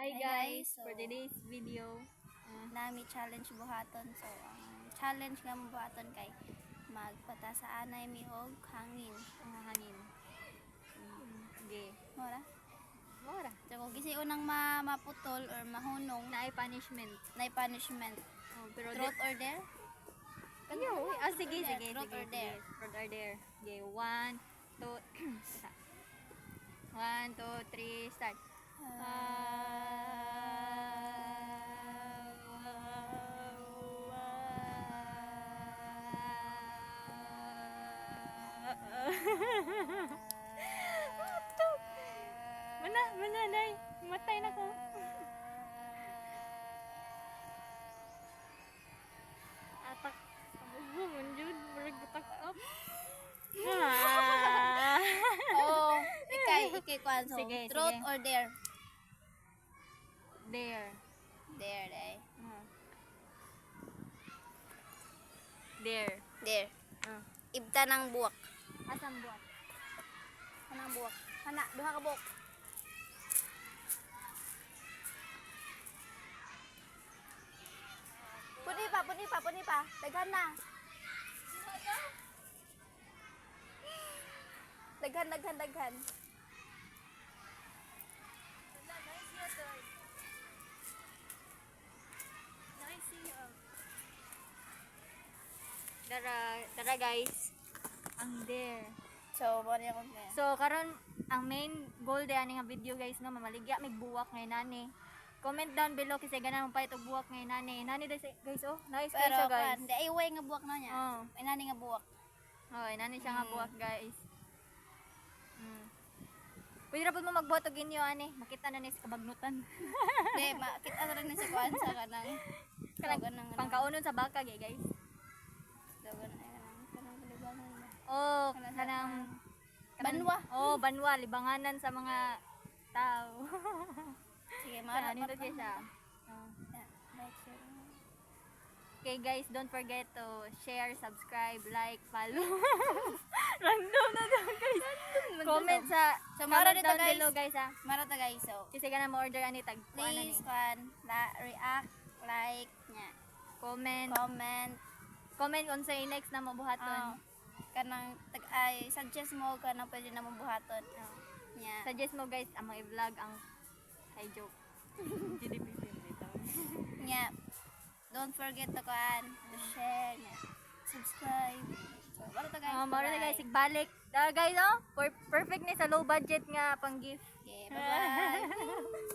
Hi guys, for today's video, nami challenge buhaton. So ang challenge nga mo buhaton kay magpata sa anay mi og hangin. hangin. Okay. Mora. Mora. So kung gisi unang maputol or mahunong Naay punishment. na punishment. Pero Truth or dare? Kanyo, sige, sige. Truth or dare? Truth or dare. Okay, 1, 2, 1, 2, 3, start. Mana, day. Matay na ko. Atak. Manjud, bergutak up. Oh, ikay kwanso. Sige, Truth sige. or dare? Dare. Dare, day. Dare. Dare. Ibta ng buwak. Asam buat. Kanang buwak. Kana, duha ka buwak. Puni pa. Daghan na. Daghan. Tara guys. Ang dare. So, mo niya kung kaya. So karon ang main goal de ani nga video guys no mamaligya mig buwak ngay nani. Comment down below kasi ganahan mo pa itong buwak ngay nani. Nani guys oh, nice Pero siya guys. kan, di ay way nga buwak na niya. Oh. Inani nga buwak. Oh, nani siya nga buwak guys. Pwede ra pud mo magbuhat og inyo ani, makita na ni sa kabagnutan. Di, makita na rin ni si Kwan sa kanang Pangkaunon sa baka guys. kanang libangan na. Oh, Kanang banwa. Oh, banwa libanganan sa mga tao. Sige, Mara nito siya. Like, share. Okay guys, don't forget to share, subscribe, like, follow. Random na daw guys. Comment So, mara comment dito, down guys. below guys ha. Mara ta guys, so Kasi ka na mo-order ani tag kuan ani. please react, like nya, Comment comment kung sa next na mabuhaton. kanang ay suggest mo kanang pwede na mo buhaton. Nya. Suggest mo guys among i-vlog ang hi joke. GDP dito. Nya. Don't forget to share nya. Subscribe. So, mara ta guys. Mara na guys, bye-bye. igbalik. Guys, perfect ni sa low budget nga pang gift. Okay, bye-bye.